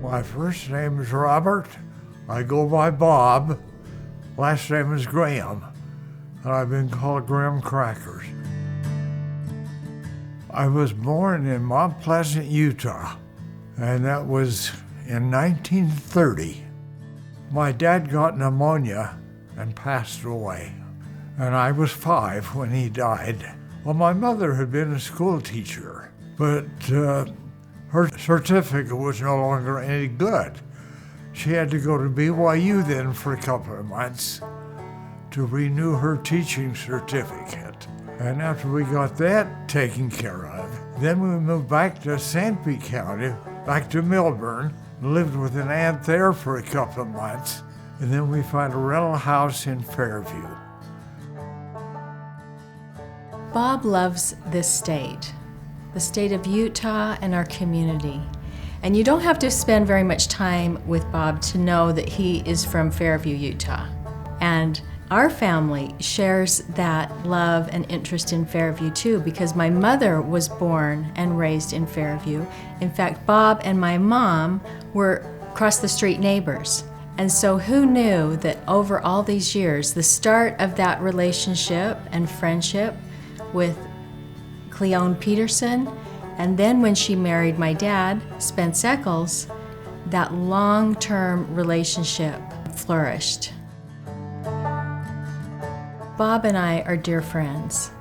My first name is Robert. I go by Bob. Last name is Graham, and I've been called Graham Crackers. I was born in Mount Pleasant, Utah, and that was in 1930. My dad got pneumonia and passed away, and I was 5 when he died. Well, my mother had been a school teacher, but her certificate was no longer any good. She had to go to BYU then for a couple of months to renew her teaching certificate. And after we got that taken care of, then we moved back to Sanpete County, back to Milburn, lived with an aunt there for a couple of months, and then we found a rental house in Fairview. Bob loves this state, the state of Utah and our community. And you don't have to spend very much time with Bob to know that he is from Fairview, Utah. And our family shares that love and interest in Fairview too, because my mother was born and raised in Fairview. In fact, Bob and my mom were across the street neighbors. And so who knew that over all these years, the start of that relationship and friendship with Cleone Peterson, and then when she married my dad, Spence Eccles, that long-term relationship flourished. Bob and I are dear friends.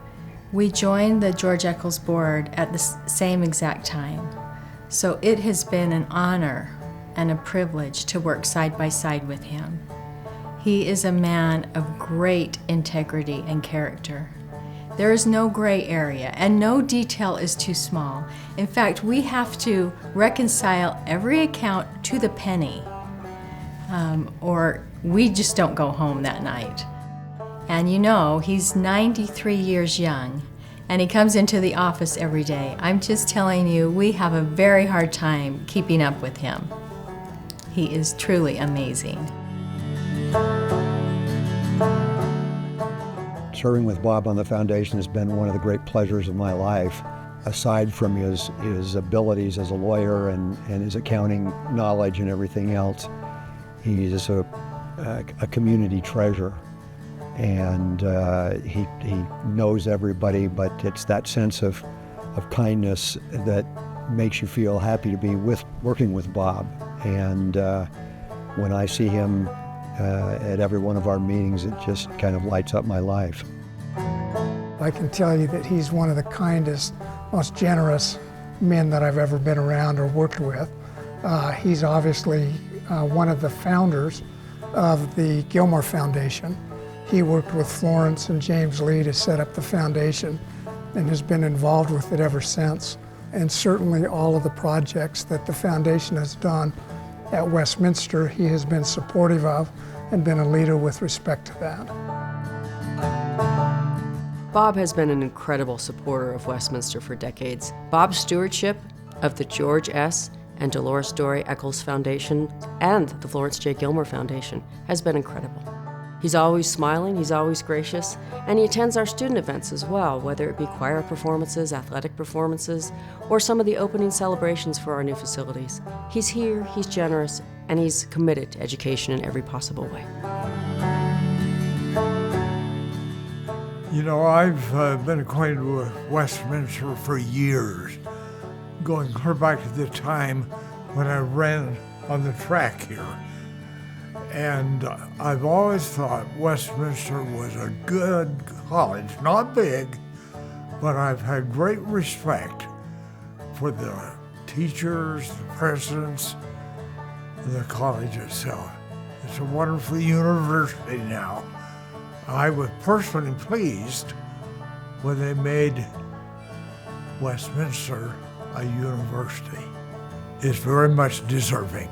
We joined the George Eccles board at the same exact time. So it has been an honor and a privilege to work side by side with him. He is a man of great integrity and character. There is no gray area, and no detail is too small. In fact, we have to reconcile every account to the penny, or we just don't go home that night. And you know, he's 93 years young, and he comes into the office every day. I'm just telling you, we have a very hard time keeping up with him. He is truly amazing. Serving with Bob on the foundation has been one of the great pleasures of my life. Aside from his abilities as a lawyer and his accounting knowledge and everything else, he is a community treasure. And he knows everybody, but it's that sense of kindness that makes you feel happy to be working with Bob. And when I see him at every one of our meetings, it just kind of lights up my life. I can tell you that he's one of the kindest, most generous men that I've ever been around or worked with. He's obviously one of the founders of the Gilmore Foundation. He worked with Florence and James Lee to set up the foundation and has been involved with it ever since. And certainly all of the projects that the foundation has done at Westminster, he has been supportive of and been a leader with respect to that. Bob has been an incredible supporter of Westminster for decades. Bob's stewardship of the George S. and Dolores Doré Eccles Foundation and the Florence J. Gilmore Foundation has been incredible. He's always smiling, he's always gracious, and he attends our student events as well, whether it be choir performances, athletic performances, or some of the opening celebrations for our new facilities. He's here, he's generous, and he's committed to education in every possible way. You know, I've been acquainted with Westminster for years, going clear back to the time when I ran on the track here. And I've always thought Westminster was a good college, not big, but I've had great respect for the teachers, the presidents, and the college itself. It's a wonderful university now. I was personally pleased when they made Westminster a university. It's very much deserving.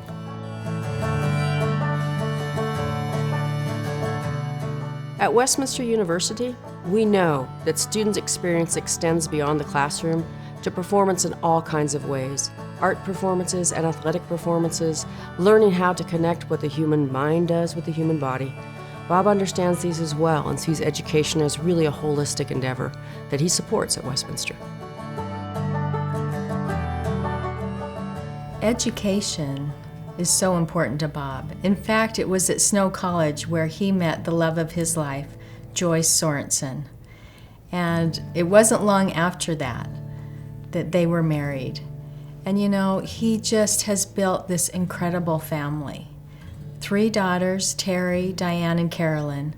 At Westminster University, we know that students' experience extends beyond the classroom to performance in all kinds of ways. Art performances and athletic performances, learning how to connect what the human mind does with the human body. Bob understands these as well and sees education as really a holistic endeavor that he supports at Westminster. Education is so important to Bob. In fact, it was at Snow College where he met the love of his life, Joyce Sorensen. And it wasn't long after that that they were married. And you know, he just has built this incredible family. 3 daughters, Terry, Diane, and Carolyn,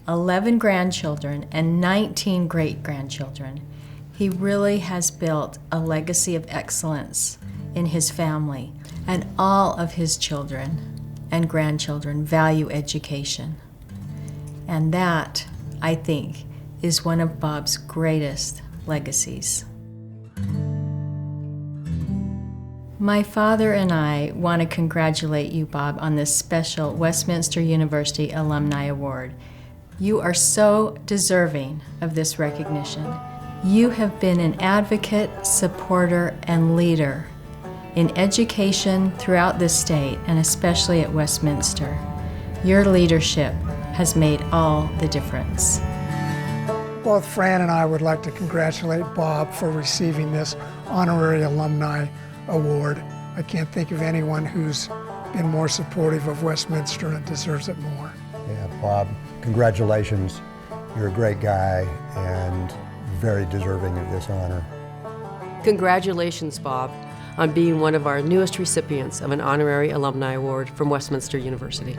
11 grandchildren, and 19 great-grandchildren. He really has built a legacy of excellence in his family, and all of his children and grandchildren value education. And that, I think, is one of Bob's greatest legacies. My father and I want to congratulate you, Bob, on this special Westminster University Alumni Award. You are so deserving of this recognition. You have been an advocate, supporter, and leader in education throughout this state, and especially at Westminster. Your leadership has made all the difference. Both Fran and I would like to congratulate Bob for receiving this honorary alumni award. I can't think of anyone who's been more supportive of Westminster and deserves it more. Yeah, Bob, congratulations. You're a great guy and very deserving of this honor. Congratulations, Bob, on being one of our newest recipients of an honorary alumni award from Westminster University.